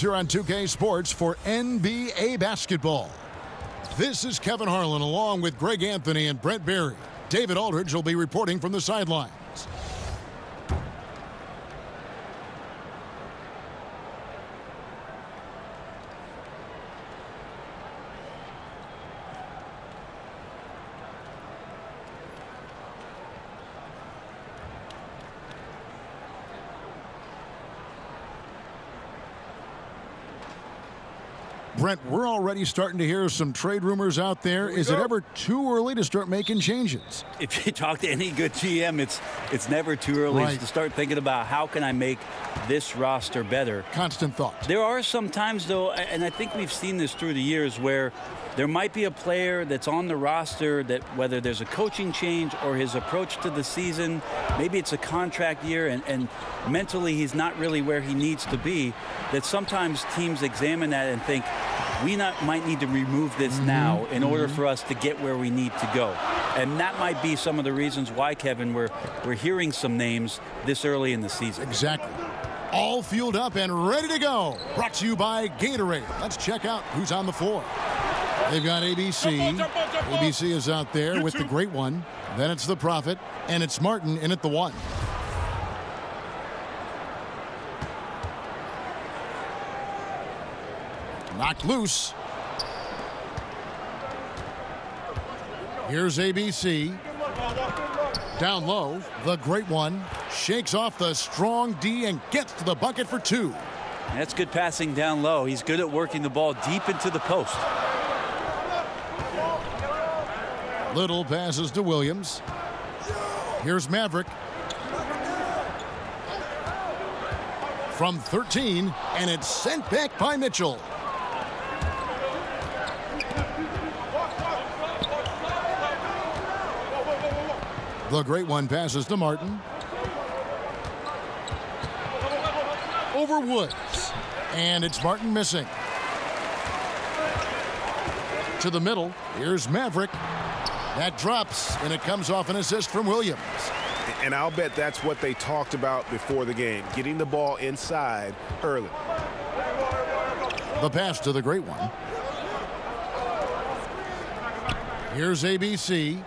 here on 2K Sports for NBA basketball. This is Kevin Harlan along with Greg Anthony and Brett Berry. David Aldridge will be reporting from the sidelines. Brent, we're already starting to hear some trade rumors out there. Is it ever too early to start making changes? If you talk to any good GM, it's never too early to start thinking about how can I make this roster better. Constant thought. There are some times, though, and I think we've seen this through the years, where there might be a player that's on the roster that whether there's a coaching change or his approach to the season, maybe it's a contract year and mentally he's not really where he needs to be, that sometimes teams examine that and think, might need to remove this now in order for us to get where we need to go. And that might be some of the reasons why, Kevin, we're hearing some names this early in the season. Exactly. All fueled up and ready to go. Brought to you by Gatorade. Let's check out who's on the floor. They've got ABC. ABC is out there with the great one. Then it's the Prophet, and it's Martin in at the one. Knocked loose. Here's ABC. Down low, the great one shakes off the strong D and gets to the bucket for two. That's good passing down low. He's good at working the ball deep into the post. Little passes to Williams. Here's Maverick. From 13, and it's sent back by Mitchell. The great one passes to Martin. Over Woods. And it's Martin missing. To the middle. Here's Maverick. That drops, and it comes off an assist from Williams. And I'll bet that's what they talked about before the game, getting the ball inside early. The pass to the great one. Here's ABC.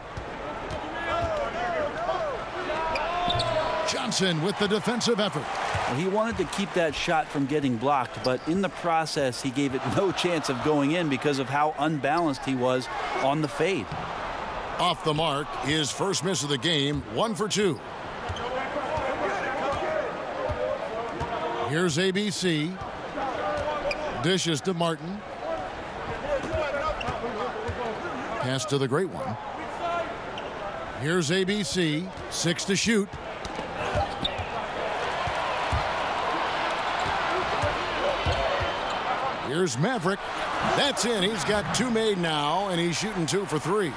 Johnson with the defensive effort. Well, he wanted to keep that shot from getting blocked, but in the process, he gave it no chance of going in because of how unbalanced he was on the fade. Off the mark, his first miss of the game, 1 for 2. Here's ABC. Dishes to Martin. Pass to the great one. Here's ABC. 6 to shoot. Here's Maverick. That's in. He's got 2 made now, and he's shooting 2 for 3.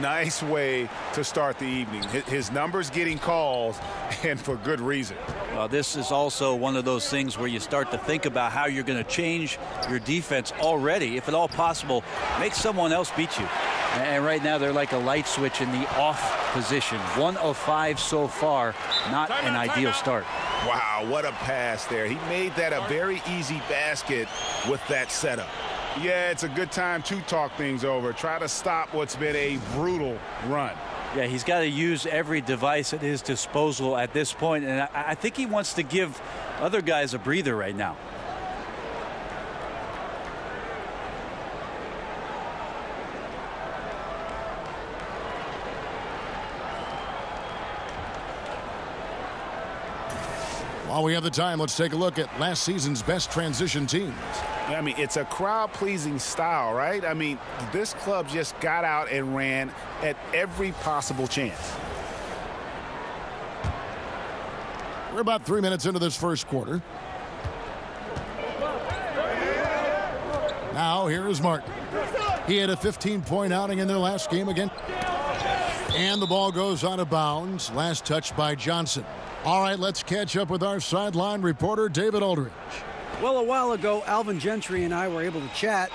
Nice way to start the evening. His numbers getting calls, and for good reason. This is also one of those things where you start to think about how you're going to change your defense already. If at all possible, make someone else beat you. And right now they're like a light switch in the off position. 1 of 5 so far. Not an ideal start. Wow, what a pass there. He made that a very easy basket with that setup. Yeah, it's a good time to talk things over. Try to stop what's been a brutal run. Yeah, he's got to use every device at his disposal at this point, and I think he wants to give other guys a breather right now. While we have the time, let's take a look at last season's best transition teams. I mean, it's a crowd-pleasing style, right? I mean, this club just got out and ran at every possible chance. We're about 3 minutes into this first quarter. Now, here is Martin. He had a 15-point outing in their last game again. And the ball goes out of bounds. Last touch by Johnson. All right, let's catch up with our sideline reporter, David Aldridge. Well, a while ago, Alvin Gentry and I were able to chat.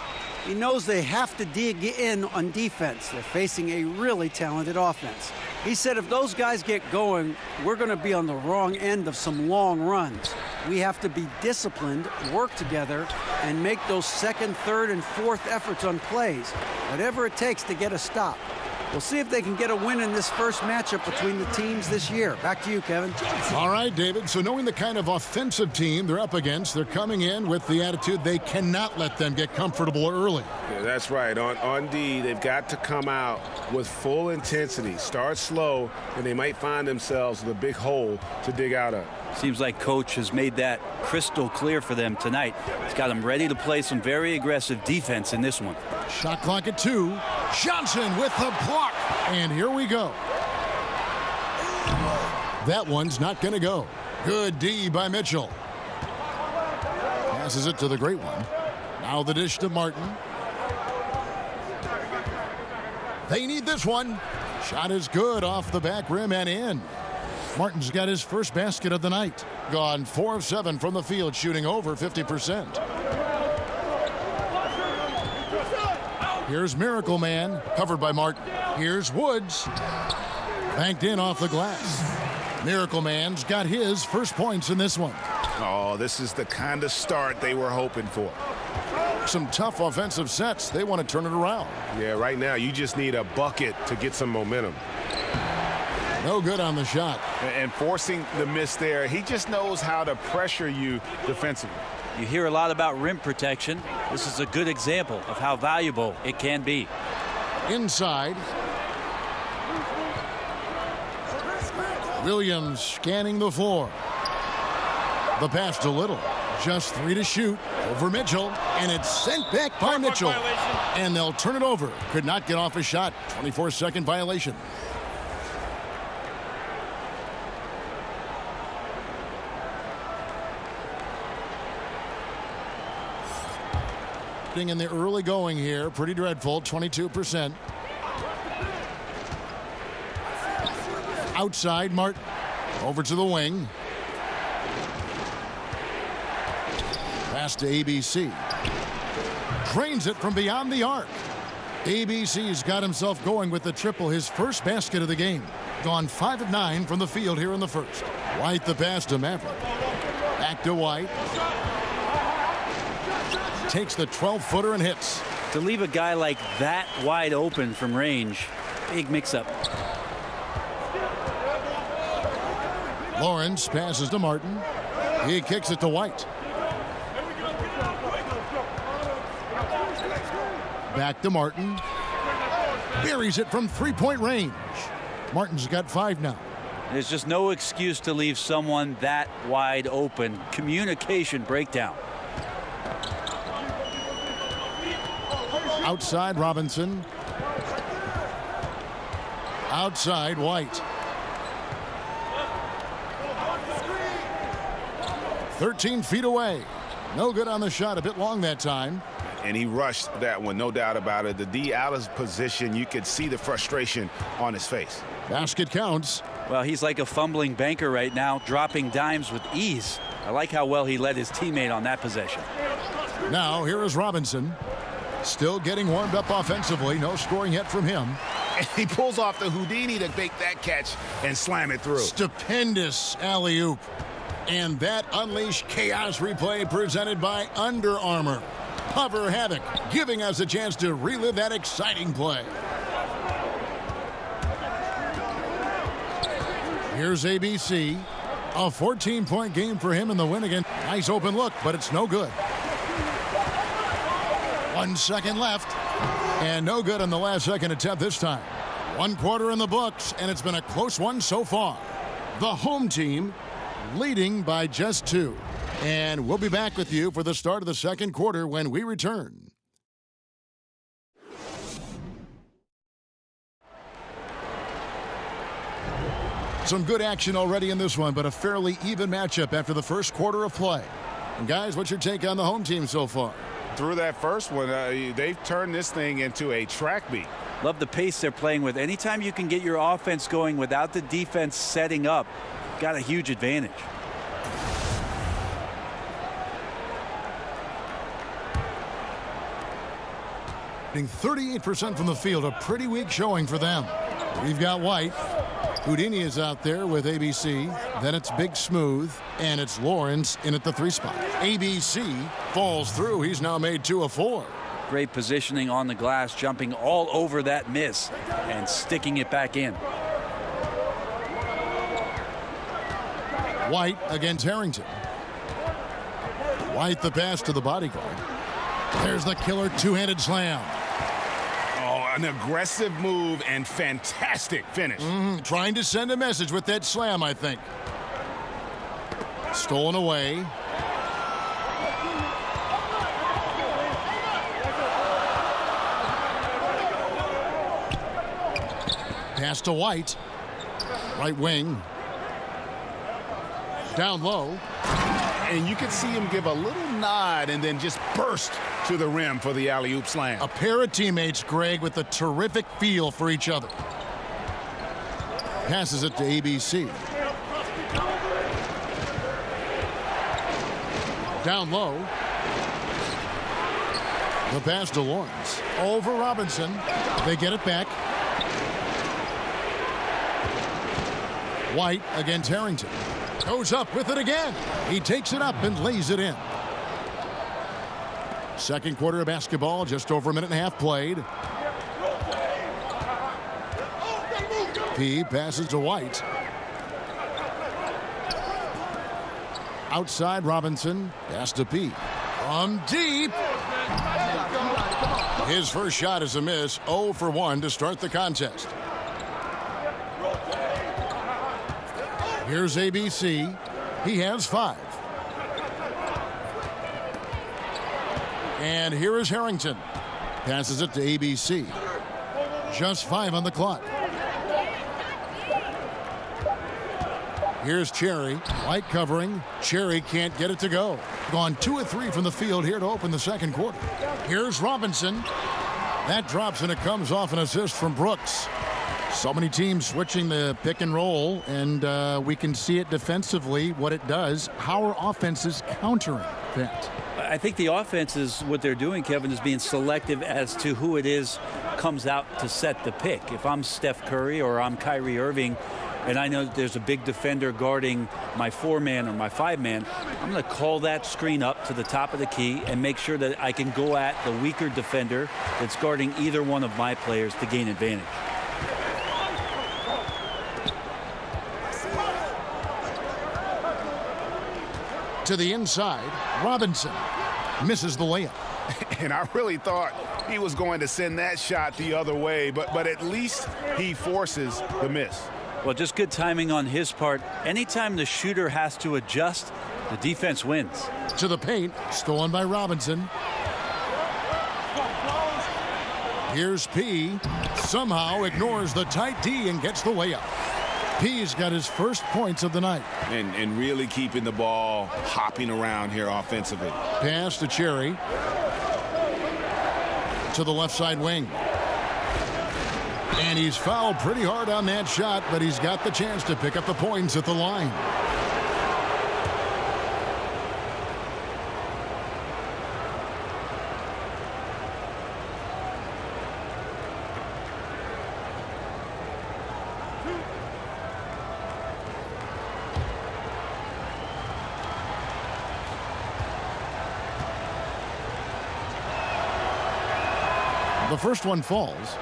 He knows they have to dig in on defense. They're facing a really talented offense. He said if those guys get going, we're going to be on the wrong end of some long runs. We have to be disciplined, work together, and make those second, third, and fourth efforts on plays, whatever it takes to get a stop. We'll see if they can get a win in this first matchup between the teams this year. Back to you, Kevin. All right, David. So knowing the kind of offensive team they're up against, they're coming in with the attitude they cannot let them get comfortable early. Yeah, that's right. On D, they've got to come out with full intensity. Start slow, and they might find themselves with a big hole to dig out of. Seems like Coach has made that crystal clear for them tonight. He's got them ready to play some very aggressive defense in this one. Shot clock at 2. Johnson with the block. And here we go. That one's not going to go. Good D by Mitchell. Passes it to the great one. Now the dish to Martin. They need this one. Shot is good off the back rim and in. Martin's got his first basket of the night. Gone 4 of 7 from the field, shooting over 50%. Here's Miracle Man, covered by Martin. Here's Woods. Banked in off the glass. Miracle Man's got his first points in this one. Oh, this is the kind of start they were hoping for. Some tough offensive sets. They want to turn it around. Yeah, right now you just need a bucket to get some momentum. No good on the shot. And forcing the miss there, he just knows how to pressure you defensively. You hear a lot about rim protection. This is a good example of how valuable it can be. Inside. Williams scanning the floor. The pass to Little. Just 3 to shoot over Mitchell. And it's sent back by Mitchell. And they'll turn it over. Could not get off a shot. 24-second violation. In the early going here, pretty dreadful, 22%. Outside, Martin. Over to the wing. Pass to ABC. Drains it from beyond the arc. ABC's got himself going with the triple, his first basket of the game. Gone 5 of 9 from the field here in the first. White the pass to Maverick. Back to White. Takes the 12-footer and hits. To leave a guy like that wide open from range, big mix-up. Lawrence passes to Martin. He kicks it to White. Back to Martin. Buries it from three-point range. Martin's got 5 now. There's just no excuse to leave someone that wide open. Communication breakdown. Outside Robinson. Outside White. 13 feet away. No good on the shot. A bit long that time. And he rushed that one, no doubt about it. The D out of position, you could see the frustration on his face. Basket counts. Well, he's like a fumbling banker right now, dropping dimes with ease. I like how well he led his teammate on that possession. Now here is Robinson. Still getting warmed up offensively. No scoring yet from him. And he pulls off the Houdini to make that catch and slam it through. Stupendous alley-oop. And that unleashed chaos replay presented by Under Armour. Hover Havoc, giving us a chance to relive that exciting play. Here's ABC. A 14-point game for him in the win again. Nice open look, but it's no good. 1 second left. And no good on the last second attempt this time. 1 quarter in the books, and it's been a close one so far. The home team leading by just 2. And we'll be back with you for the start of the second quarter when we return. Some good action already in this one, but a fairly even matchup after the first quarter of play. And guys, what's your take on the home team so far? Through that first one, they've turned this thing into a track meet. Love the pace they're playing with. Anytime you can get your offense going without the defense setting up, got a huge advantage. Shooting 38% from the field, a pretty weak showing for them. We've got White. Houdini is out there with ABC. Then it's Big Smooth, and it's Lawrence in at the 3 spot. ABC falls through. He's now made 2 of 4. Great positioning on the glass, jumping all over that miss and sticking it back in. White against Harrington. White the pass to the bodyguard. There's the killer two-handed slam. Oh, an aggressive move and fantastic finish. Trying to send a message with that slam, I think. Stolen away. Pass to White. Right wing. Down low. And you could see him give a little nod and then just burst to the rim for the alley-oop slam. A pair of teammates, Greg, with a terrific feel for each other. Passes it to ABC. Down low. The pass to Lawrence. Over Robinson. They get it back. White against Harrington. Goes up with it again. He takes it up and lays it in. Second quarter of basketball, just over a minute and a half played. P passes to White. Outside Robinson. Pass to P. From deep. His first shot is a miss. 0 for 1 to start the contest. Here's ABC. He has 5. And here is Harrington. Passes it to ABC. Just 5 on the clock. Here's Cherry. White covering. Cherry can't get it to go. Gone 2 of 3 from the field here to open the second quarter. Here's Robinson. That drops and it comes off an assist from Brooks. So many teams switching the pick and roll, and we can see it defensively, what it does. How are offenses countering that? I think the offense is what they're doing, Kevin, is being selective as to who it is comes out to set the pick. If I'm Steph Curry or I'm Kyrie Irving, and I know that there's a big defender guarding my 4-man or my 5-man, I'm going to call that screen up to the top of the key and make sure that I can go at the weaker defender that's guarding either one of my players to gain advantage. To the inside, Robinson misses the layup. And I really thought he was going to send that shot the other way, but at least he forces the miss. Well, just good timing on his part. Anytime the shooter has to adjust, the defense wins. To the paint, stolen by Robinson. Here's P. Somehow ignores the tight D and gets the layup. P's got his first points of the night. And really keeping the ball hopping around here offensively. Pass to Cherry. To the left side wing. And he's fouled pretty hard on that shot, but he's got the chance to pick up the points at the line. The first one falls.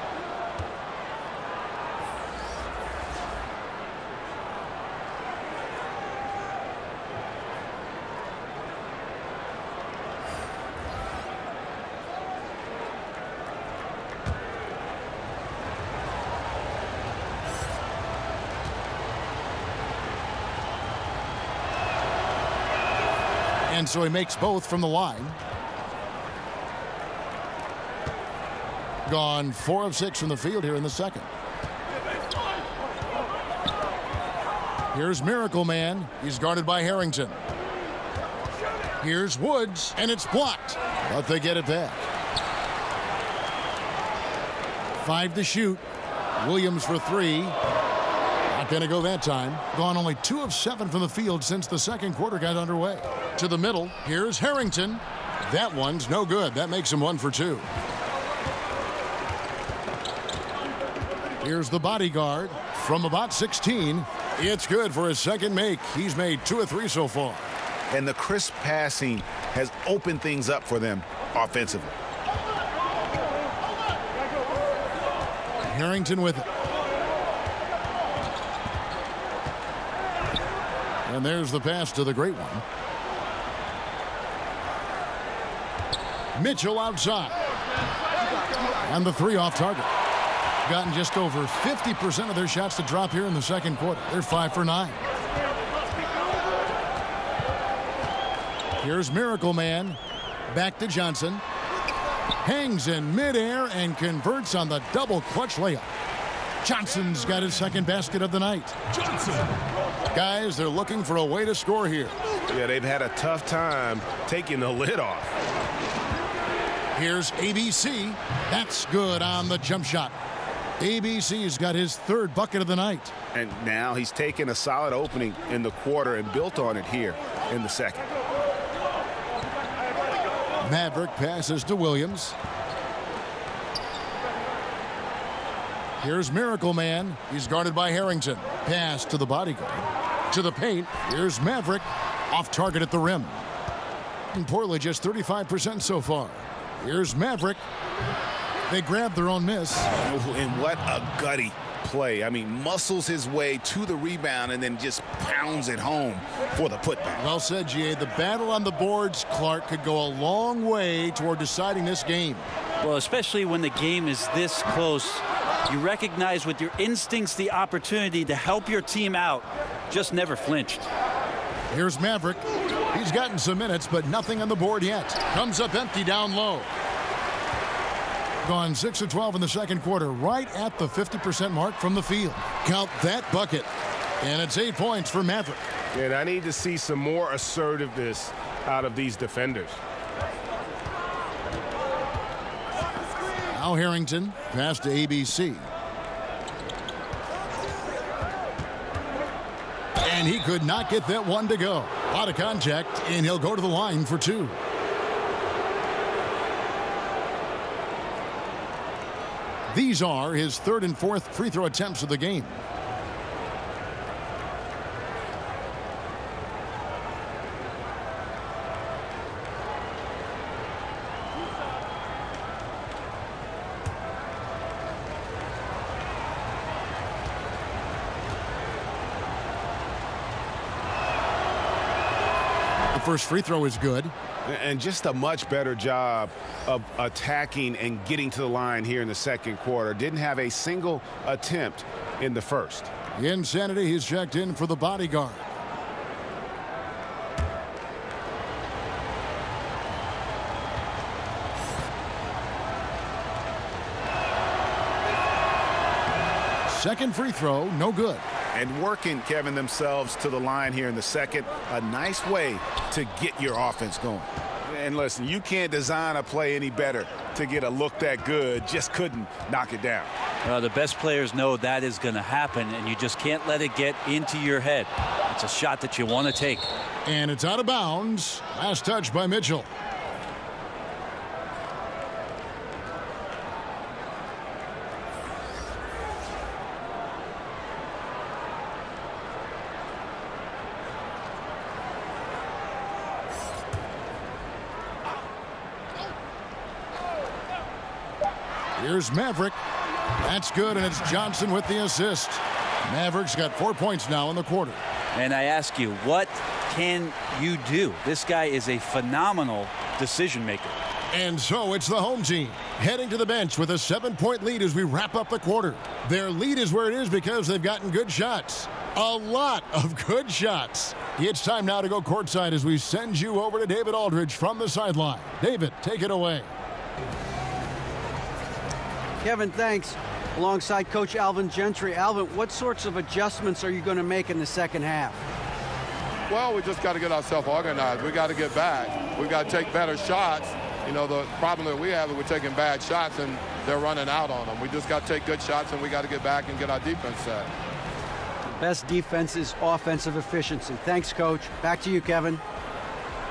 And so he makes both from the line. Gone 4 of 6 from the field here in the second. Here's Miracle Man. He's guarded by Harrington. Here's Woods, and it's blocked, but they get it back. 5 to shoot. Williams for 3. Not going to go that time. Gone only 2 of 7 from the field since the second quarter got underway. To the middle. Here's Harrington. That one's no good. That makes him 1 for 2. Here's the bodyguard. from about 16. It's good for his second make. He's made 2 of 3 so far. And the crisp passing has opened things up for them offensively. Harrington with it. And there's the pass to the great one. Mitchell outside. And the 3 off target. Gotten just over 50% of their shots to drop here in the second quarter. They're 5 for 9. Here's Miracle Man. Back to Johnson. Hangs in midair and converts on the double clutch layup. Johnson's got his second basket of the night. Johnson. Guys, they're looking for a way to score here. Yeah, they've had a tough time taking the lid off. Here's ABC. That's good on the jump shot. ABC's got his 3rd bucket of the night. And now he's taken a solid opening in the quarter and built on it here in the second. Maverick passes to Williams. Here's Miracle Man. He's guarded by Harrington. Pass to the bodyguard. To the paint. Here's Maverick. Off target at the rim. And Portland just 35% so far. Here's Maverick. They grab their own miss. And what a gutty play. I mean, muscles his way to the rebound and then just pounds it home for the putback. Well said, G.A. The battle on the boards, Clark, could go a long way toward deciding this game. Well, especially when the game is this close, you recognize with your instincts the opportunity to help your team out. Just never flinched. Here's Maverick. He's gotten some minutes, but nothing on the board yet. Comes up empty down low. Gone 6 of 12 in the second quarter, right at the 50% mark from the field. Count that bucket. And it's 8 points for Maverick. And I need to see some more assertiveness out of these defenders. Now Harrington, pass to ABC. And he could not get that one to go. A lot of contact, and he'll go to the line for 2. These are his 3rd and 4th free throw attempts of the game. The first free throw is good. And just a much better job of attacking and getting to the line here in the second quarter. Didn't have a single attempt in the first. Insanity, he's checked in for the bodyguard. Second free throw, no good. And working, Kevin, themselves to the line here in the second. A nice way to get your offense going. And listen, you can't design a play any better to get a look that good. Just couldn't knock it down. The best players know that is going to happen, and you just can't let it get into your head. It's a shot that you want to take. And it's out of bounds. Last touch by Mitchell. Here's Maverick. That's good, and it's Johnson with the assist. Maverick's got 4 points now in the quarter. And I ask you, what can you do? This guy is a phenomenal decision maker. And so it's the home team heading to the bench with a 7-point lead as we wrap up the quarter. Their lead is where it is because they've gotten good shots. A lot of good shots. It's time now to go courtside as we send you over to David Aldridge from the sideline. David, take it away. Kevin, thanks. Alongside Coach Alvin Gentry. Alvin, what sorts of adjustments are you going to make in the second half? Well, we just got to get ourselves organized. We got to get back. We got to take better shots. You know, the problem that we have is we're taking bad shots and they're running out on them. We just got to take good shots and we got to get back and get our defense set. Best defense is offensive efficiency. Thanks, Coach. Back to you, Kevin.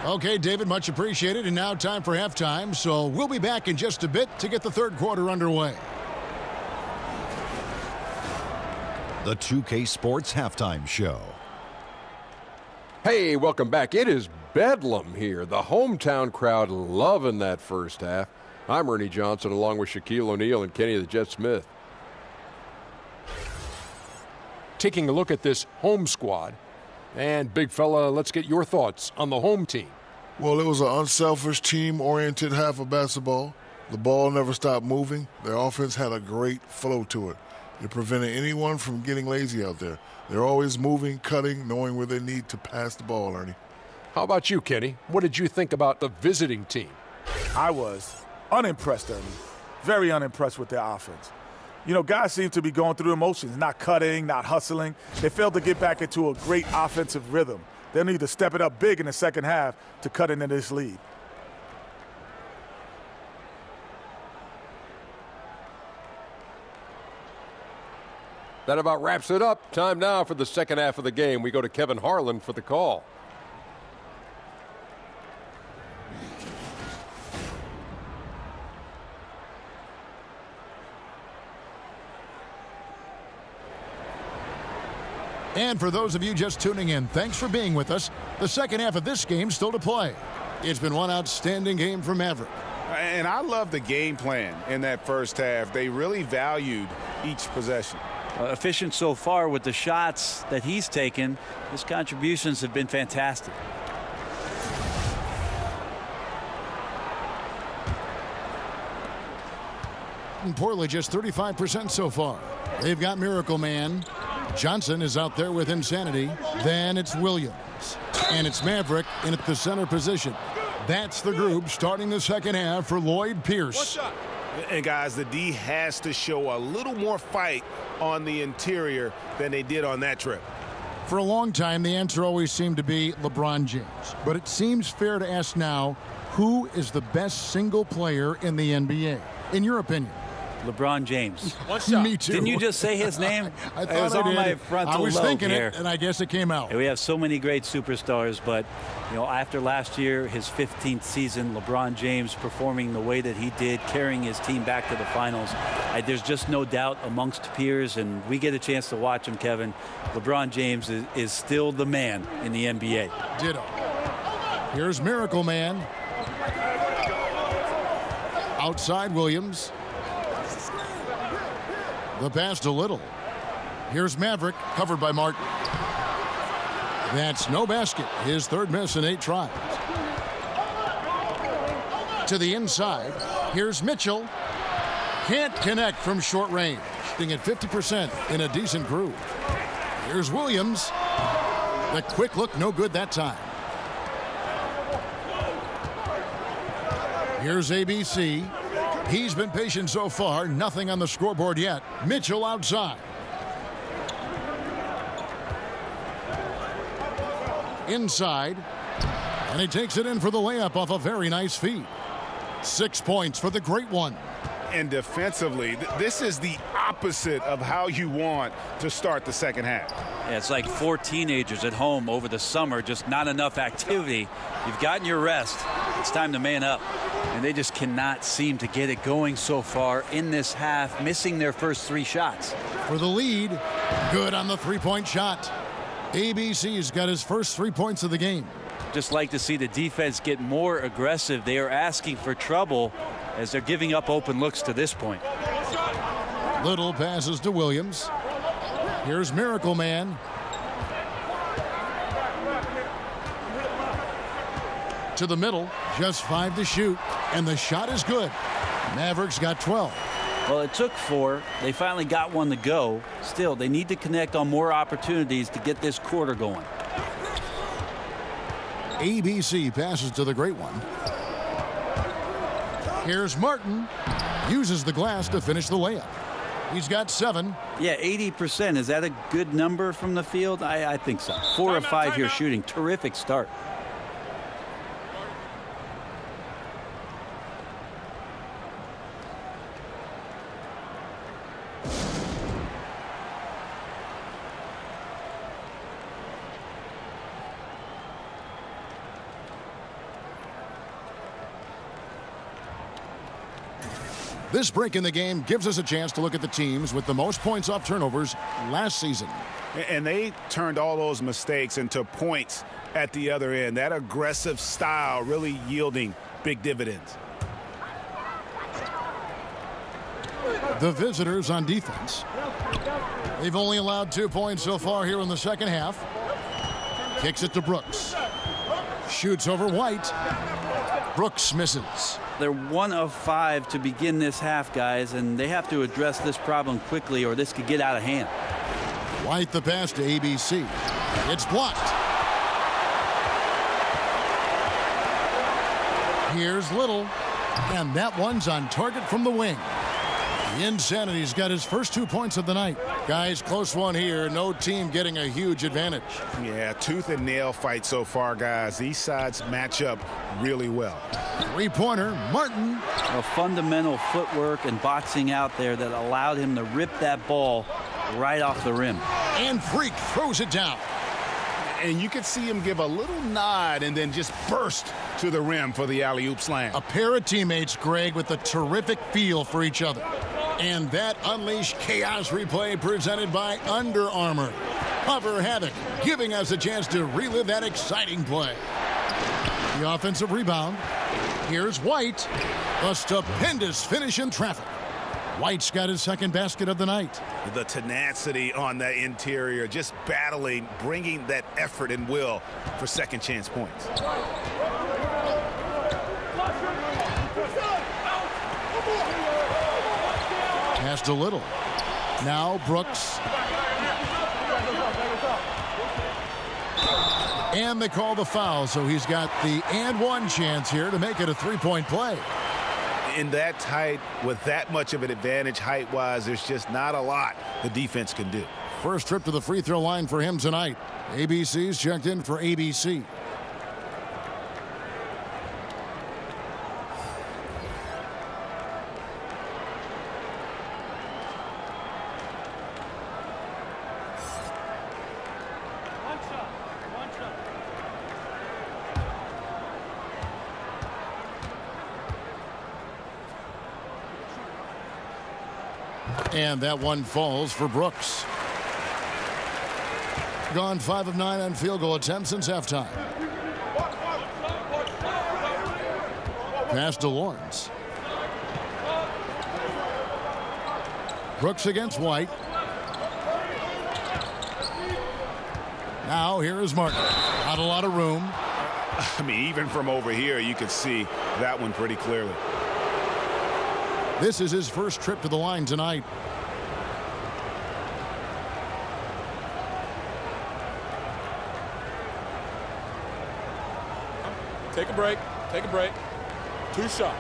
Okay, David, much appreciated. And now time for halftime. So we'll be back in just a bit to get the third quarter underway. the 2K Sports Halftime Show. Hey, welcome back. It is bedlam here. The hometown crowd loving that first half. I'm Ernie Johnson along with Shaquille O'Neal and Kenny the Jet Smith. Taking a look at this home squad. And big fella, let's get your thoughts on the home team. Well, it was an unselfish, team-oriented half of basketball. The ball never stopped moving. Their offense had a great flow to it. It prevented anyone from getting lazy out there. They're always moving, cutting, knowing where they need to pass the ball, Ernie. How about you, Kenny? What did you think about the visiting team? I was unimpressed, Ernie. Very unimpressed with their offense. You know, guys seem to be going through the motions, not cutting, not hustling. They failed to get back into a great offensive rhythm. They'll need to step it up big in the second half to cut into this lead. That about wraps it up. Time now for the second half of the game. We go to Kevin Harlan for the call. And for those of you just tuning in, thanks for being with us. The second half of this game still to play. It's been one outstanding game for Maverick. And I love the game plan in that first half. They really valued each possession. Efficient so far with the shots that he's taken. His contributions have been fantastic. And Portland just 35% so far. They've got Miracle Man. Johnson is out there with Insanity. Then it's Williams. And it's Maverick in at the center position. That's the group starting the second half for Lloyd Pierce. And guys, the D has to show a little more fight on the interior than they did on that trip. For a long time, the answer always seemed to be LeBron James. But it seems fair to ask now, who is the best single player in the NBA, in your opinion? LeBron James. Me too. Didn't you just say his name? I thought it was I on did. my frontal I was lobe thinking here. it, and I guess it came out. And we have so many great superstars, but you know, after last year, his 15th season, LeBron James performing the way that he did, carrying his team back to the finals, there's just no doubt amongst peers, and we get a chance to watch him, Kevin. LeBron James is still the man in the NBA. Ditto. Here's Miracle Man. Outside Williams. The pass to Little. Here's Maverick, covered by Martin. That's no basket. His third miss in 8 tries. To the inside. Here's Mitchell. Can't connect from short range. Shooting at 50% in a decent groove. Here's Williams. The quick look, no good that time. Here's ABC. He's been patient so far. Nothing on the scoreboard yet. Mitchell outside. Inside. And he takes it in for the layup off a very nice feed. 6 points for the great one. And defensively, this is the opposite of how you want to start the second half. Yeah, it's like 4 teenagers at home over the summer, just not enough activity. You've gotten your rest. It's time to man up. And they just cannot seem to get it going so far in this half, missing their first 3 shots. For the lead, good on the 3-point shot. ABC's got his first 3 points of the game. Just like to see the defense get more aggressive. They are asking for trouble as they're giving up open looks to this point. Little passes to Williams. Here's Miracle Man. To the middle, just 5 to shoot, and the shot is good. Mavericks got 12. Well, it took 4. They finally got one to go. Still, they need to connect on more opportunities to get this quarter going. ABC passes to the great one. Here's Martin. Uses the glass to finish the layup. He's got 7. Yeah, 80%. Is that a good number from the field? I think so. 4 of 5 here shooting. Terrific start. This break in the game gives us a chance to look at the teams with the most points off turnovers last season. And they turned all those mistakes into points at the other end. That aggressive style really yielding big dividends. The visitors on defense. They've only allowed 2 points so far here in the second half. Kicks it to Brooks. Shoots over White. Brooks misses. They're 1 of 5 to begin this half, guys, and they have to address this problem quickly or this could get out of hand. White the pass to ABC. It's blocked. Here's Little, and that one's on target from the wing. The Insanity's got his first 2 points of the night. Guys, close one here. No team getting a huge advantage. Yeah, tooth and nail fight so far, guys. These sides match up really well. Three-pointer, Martin. A fundamental footwork and boxing out there that allowed him to rip that ball right off the rim. And Freak throws it down. And you can see him give a little nod and then just burst to the rim for the alley-oop slam. A pair of teammates, Greg, with a terrific feel for each other. And that Unleash Chaos replay presented by Under Armour. Hover Havoc, giving us a chance to relive that exciting play. The offensive rebound. Here's White. A stupendous finish in traffic. White's got his second basket of the night. The tenacity on that interior, just battling, bringing that effort and will for second chance points. Pass to Little. Now Brooks. And they call the foul, so he's got the and one chance here to make it a three-point play. In that tight, with that much of an advantage height-wise, there's just not a lot the defense can do. First trip to the free throw line for him tonight. ABC's checked in for ABC. And that one falls for Brooks. Gone 5 of 9 on field goal attempts since halftime. Pass to Lawrence. Brooks against White. Now here is Martin. Not a lot of room. I mean, even from over here, you could see that one pretty clearly. This is his first trip to the line tonight. Take a break. Take a break. 2 shots.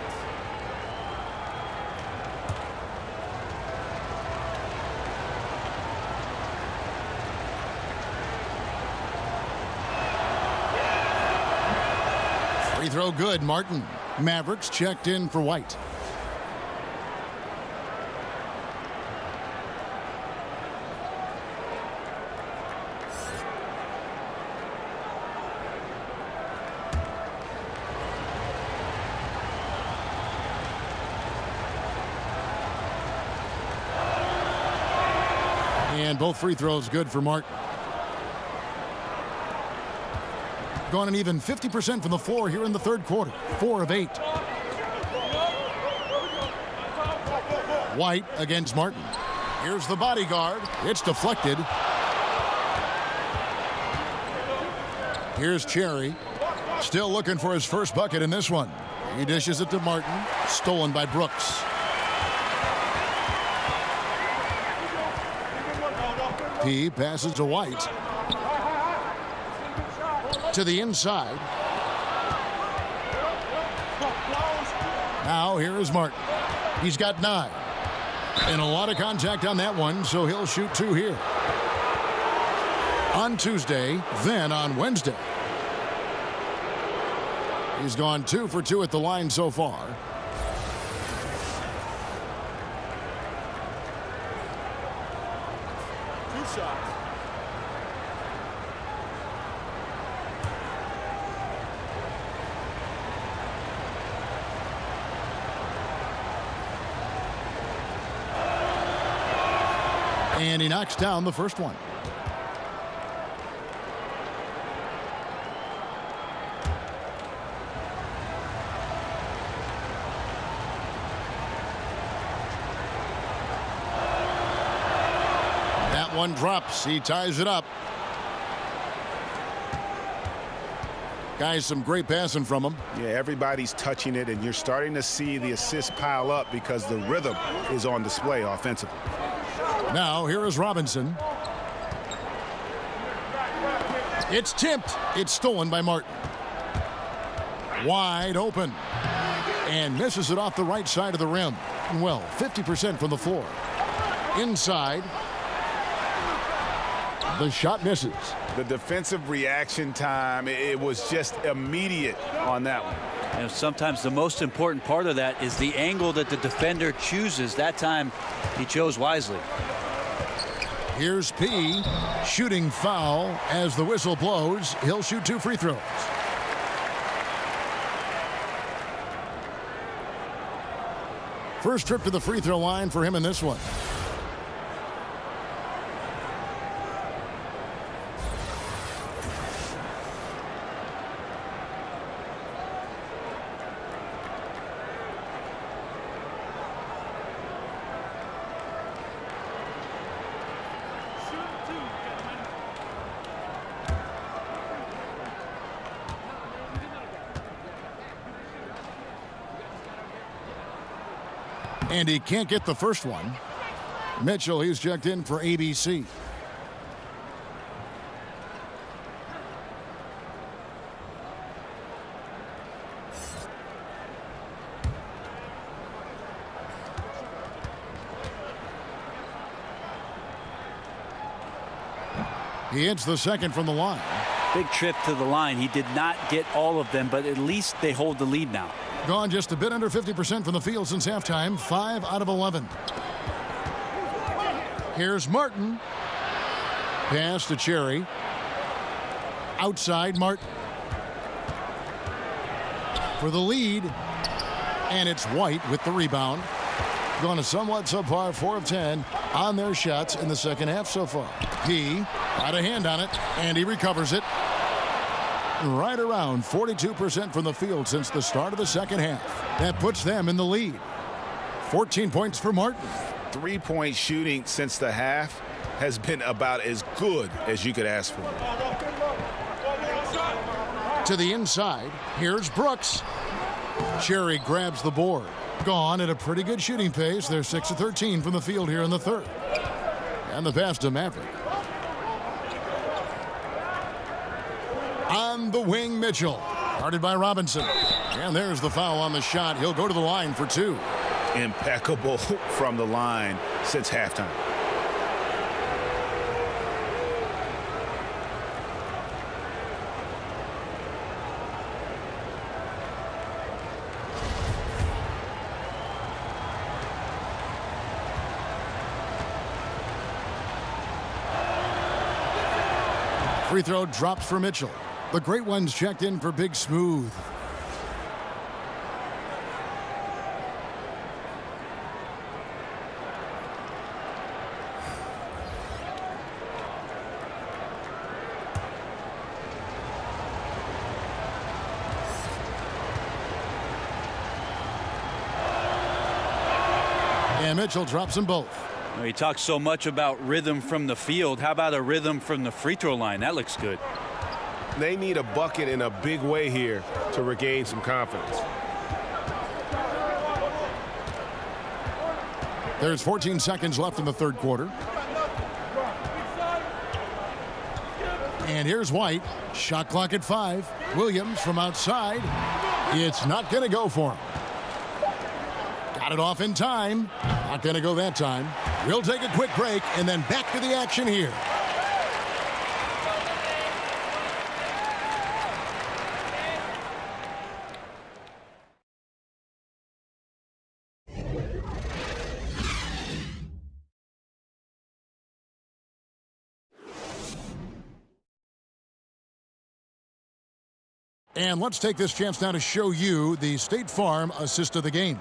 Free throw good, Martin. Mavericks checked in for White. And both free throws good for Martin. Gone an even 50% from the floor here in the third quarter. 4 of 8. White against Martin. Here's the bodyguard. It's deflected. Here's Cherry. Still looking for his first bucket in this one. He dishes it to Martin. Stolen by Brooks. P passes to White. To the inside. Now here is Martin. He's got 9. And a lot of contact on that one, so he'll shoot 2 here. On Tuesday, then on Wednesday. He's gone 2 for 2 at the line so far. And he knocks down the first one. That one drops. He ties it up. Guys, some great passing from him. Yeah, everybody's touching it, and you're starting to see the assists pile up because the rhythm is on display offensively. Now, here is Robinson. It's tipped. It's stolen by Martin. Wide open. And misses it off the right side of the rim. Well, 50% from the floor. Inside. The shot misses. The defensive reaction time, it was just immediate on that one. And sometimes the most important part of that is the angle that the defender chooses. That time, he chose wisely. Here's P. Shooting foul as the whistle blows. He'll shoot 2 free throws. First trip to the free throw line for him in this one. And he can't get the first one. Mitchell, he's checked in for ABC. He hits the second from the line. Big trip to the line. He did not get all of them, but at least they hold the lead now. Gone just a bit under 50% from the field since halftime. 5 out of 11. Here's Martin. Pass to Cherry. Outside Martin. For the lead. And it's White with the rebound. Gone a somewhat subpar 4 of 10 on their shots in the second half so far. He got a hand on it, and he recovers it. Right around 42% from the field since the start of the second half. That puts them in the lead. 14 points for Martin. 3-point shooting since the half has been about as good as you could ask for. To the inside, here's Brooks. Cherry grabs the board. Gone at a pretty good shooting pace. They're 6 of 13 from the field here in the third. And the pass to Maverick. On the wing, Mitchell. Guarded by Robinson. And there's the foul on the shot. He'll go to the line for 2. Impeccable from the line since halftime. Free throw drops for Mitchell. The great one's checked in for Big Smooth. And Mitchell drops them both. He talks so much about rhythm from the field. How about a rhythm from the free throw line? That looks good. They need a bucket in a big way here to regain some confidence. There's 14 seconds left in the third quarter. And here's White. Shot clock at 5. Williams from outside. It's not going to go for him. Got it off in time. Not going to go that time. We'll take a quick break and then back to the action here. And let's take this chance now to show you the State Farm assist of the game.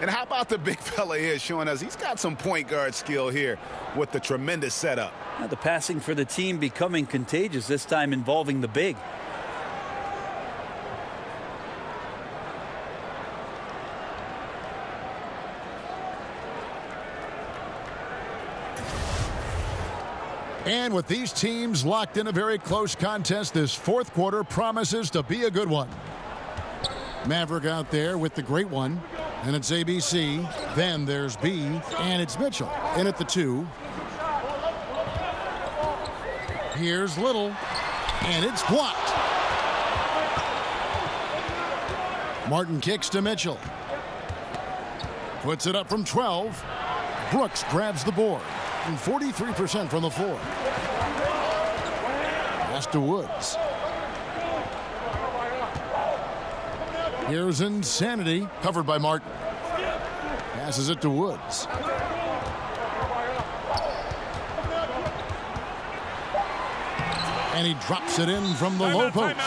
And how about the big fella here showing us he's got some point guard skill here with the tremendous setup. Now the passing for the team becoming contagious, this time involving the big. And with these teams locked in a very close contest, this fourth quarter promises to be a good one. Maverick out there with the great one. And it's ABC. Then there's B. And it's Mitchell in at the 2. Here's Little. And it's blocked. Martin kicks to Mitchell. Puts it up from 12. Brooks grabs the board. And 43% from the floor. Pass to Woods. Here's Insanity, covered by Martin. Passes it to Woods. And he drops it in from the low post.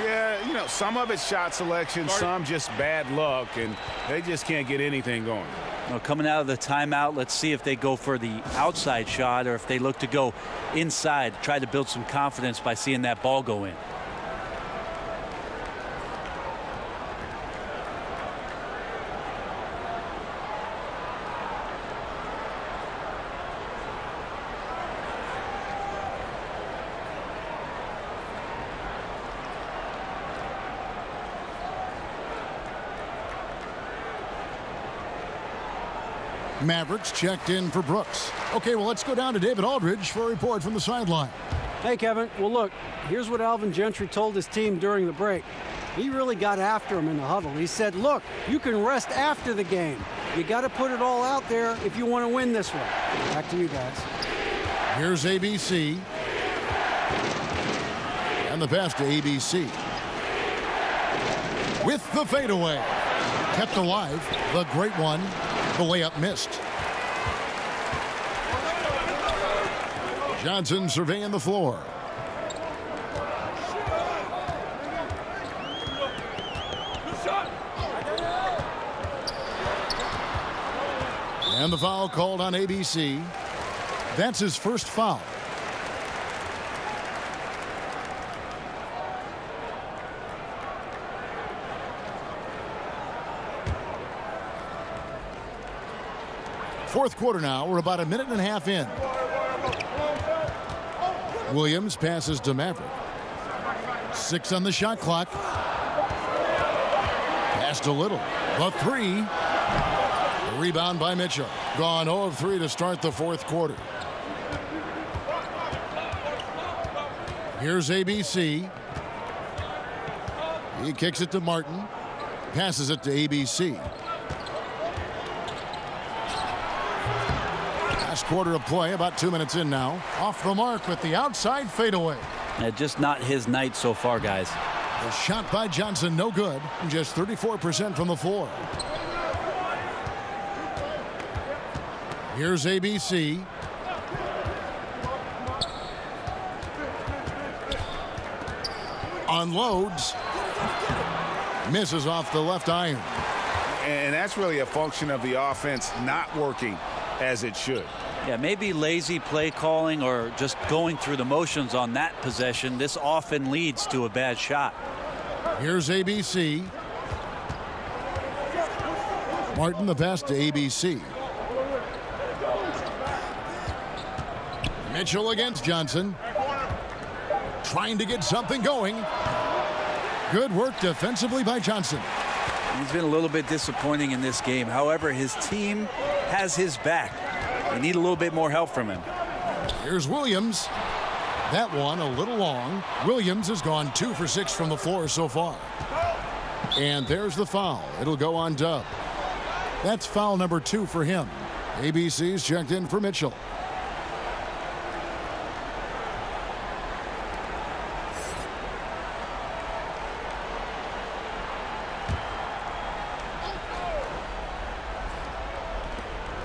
Yeah, you know, some of it's shot selection, some just bad luck, and they just can't get anything going. Well, coming out of the timeout, let's see if they go for the outside shot or if they look to go inside, try to build some confidence by seeing that ball go in. Mavericks checked in for Brooks. Okay, well, let's go down to David Aldridge for a report from the sideline. Hey, Kevin. Well, look, here's what Alvin Gentry told his team during the break. He really got after him in the huddle. He said, look, you can rest after the game. You got to put it all out there if you want to win this one. Back to you guys. Here's ABC. And the pass to ABC. With the fadeaway. Kept alive. The great one. The layup missed. Johnson surveying the floor. And the foul called on ABC. That's his first foul. Fourth quarter now. We're about a minute and a half in. Williams passes to Maverick. 6 on the shot clock. Pass to Little. The 3. Rebound by Mitchell. Gone 0 of 3 to start the fourth quarter. Here's ABC. He kicks it to Martin. Passes it to ABC. Last quarter of play, about 2 minutes in now. Off the mark with the outside fadeaway. Just not his night so far, guys. The shot by Johnson, no good. Just 34% from the floor. Here's ABC. Unloads. Misses off the left iron. And that's really a function of the offense not working as it should. Yeah, maybe lazy play calling or just going through the motions on that possession. This often leads to a bad shot. Here's ABC. Martin the pass to ABC. Mitchell against Johnson. Trying to get something going. Good work defensively by Johnson. He's been a little bit disappointing in this game. However, his team has his back. They need a little bit more help from him. Here's Williams. That one a little long. Williams has gone 2 for 6 from the floor so far. And there's the foul. It'll go on Dub. That's foul number 2 for him. ABC's checked in for Mitchell.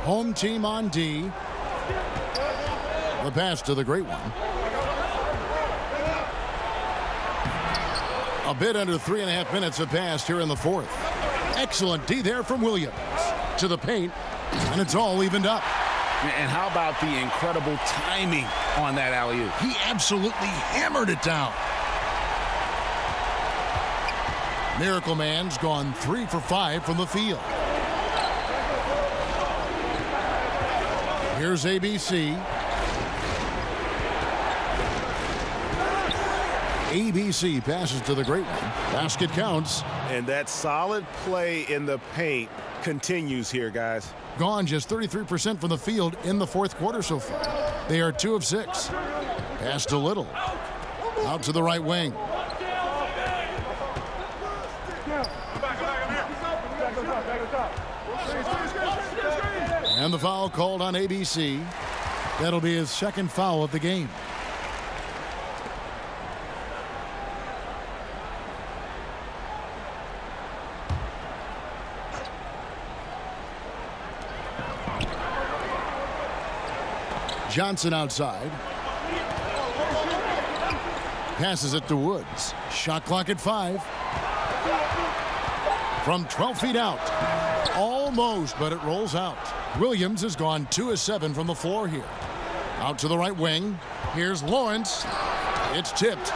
Home team on D. The pass to the great one. A bit under 3.5 minutes have passed here in the fourth. Excellent D there from Williams. To the paint, and it's all evened up. And how about the incredible timing on that alley-oop? He absolutely hammered it down. Miracle Man's gone 3 for 5 from the field. Here's ABC. ABC passes to the great one. Basket counts. And that solid play in the paint continues here, guys. Gone just 33% from the field in the fourth quarter so far. They are 2 of 6. Pass to Little. Out to the right wing. And the foul called on ABC. That'll be his second foul of the game. Johnson outside. Passes it to Woods. Shot clock at 5. From 12 feet out. Almost, but it rolls out. Williams has gone 2 of 7 from the floor here. Out to the right wing. Here's Lawrence. It's tipped.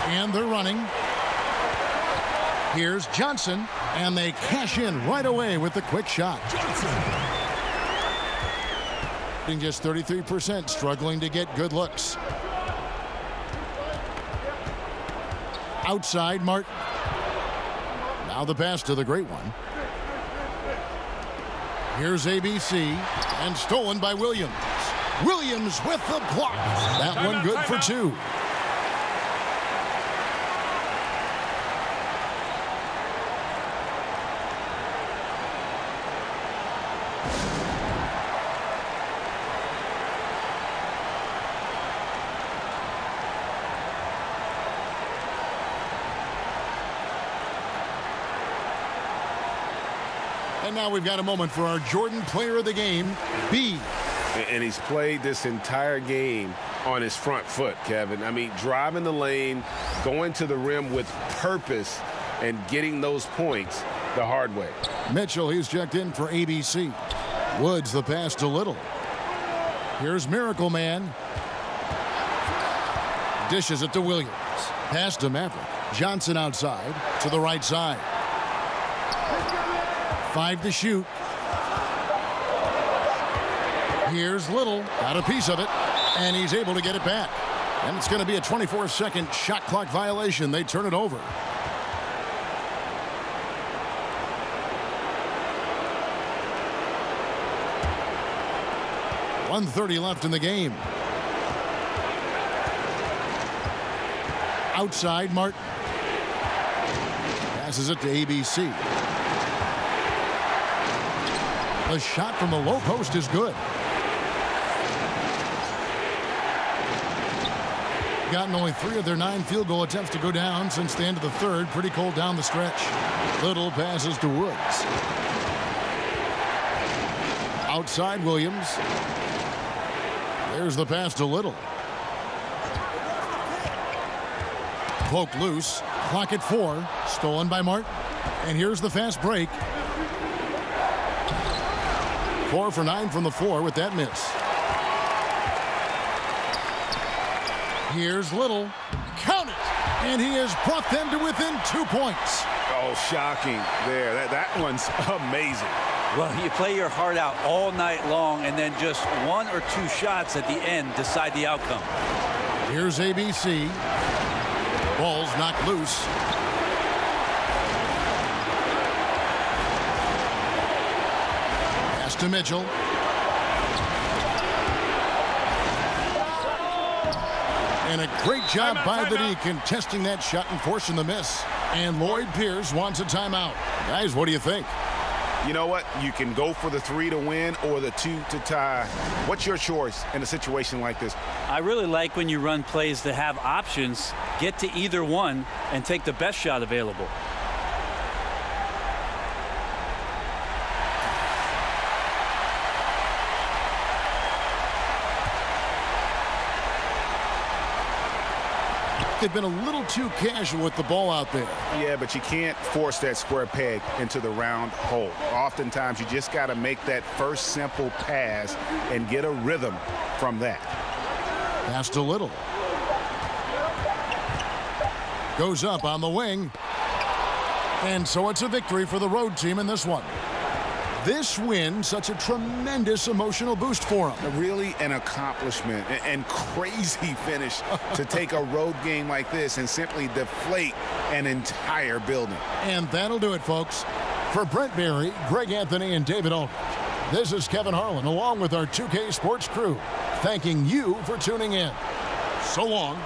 And they're running. Here's Johnson. And they cash in right away with the quick shot. Just 33%, struggling to get good looks. Outside, Martin. Now the pass to the great one. Here's ABC, and stolen by Williams. Williams with the block. That one good for 2. And now we've got a moment for our Jordan Player of the Game, B. And he's played this entire game on his front foot, Kevin. I mean, driving the lane, going to the rim with purpose, and getting those points the hard way. Mitchell, he's checked in for ABC. Woods, the pass to Little. Here's Miracle Man. Dishes it to Williams. Pass to Maverick. Johnson outside to the right side. 5 to shoot. Here's Little. Got a piece of it. And he's able to get it back. And it's going to be a 24-second shot clock violation. They turn it over. .130 left in the game. Outside, Martin. Passes it to ABC. The shot from the low post is good. Gotten only 3 of their 9 field goal attempts to go down since the end of the third. Pretty cold down the stretch. Little passes to Woods. Outside Williams. There's the pass to Little. Poked loose. Clock at 4. Stolen by Martin. And here's the fast break. 4 for 9 from the floor with that miss. Here's Little. Count it! And he has brought them to within 2 points. Oh, shocking there. That one's amazing. Well, you play your heart out all night long, and then just 1 or 2 shots at the end decide the outcome. Here's ABC. Ball's knocked loose. Pass to Mitchell. And a great job by the D contesting that shot and forcing the miss. And Lloyd Pierce wants a timeout. Guys, what do you think? You know what? You can go for the 3 to win or the 2 to tie. What's your choice in a situation like this? I really like when you run plays that have options, get to either one, and take the best shot available. they've been a little too casual with the ball out there. Yeah, but you can't force that square peg into the round hole. Oftentimes, you just got to make that first simple pass and get a rhythm from that. Pass to Little. Goes up on the wing. And so it's a victory for the road team in this one. This win, such a tremendous emotional boost for them. Really an accomplishment and crazy finish to take a road game like this and simply deflate an entire building. And that'll do it, folks. For Brent Berry, Greg Anthony, and David Aldridge, this is Kevin Harlan along with our 2K Sports crew, thanking you for tuning in. So long.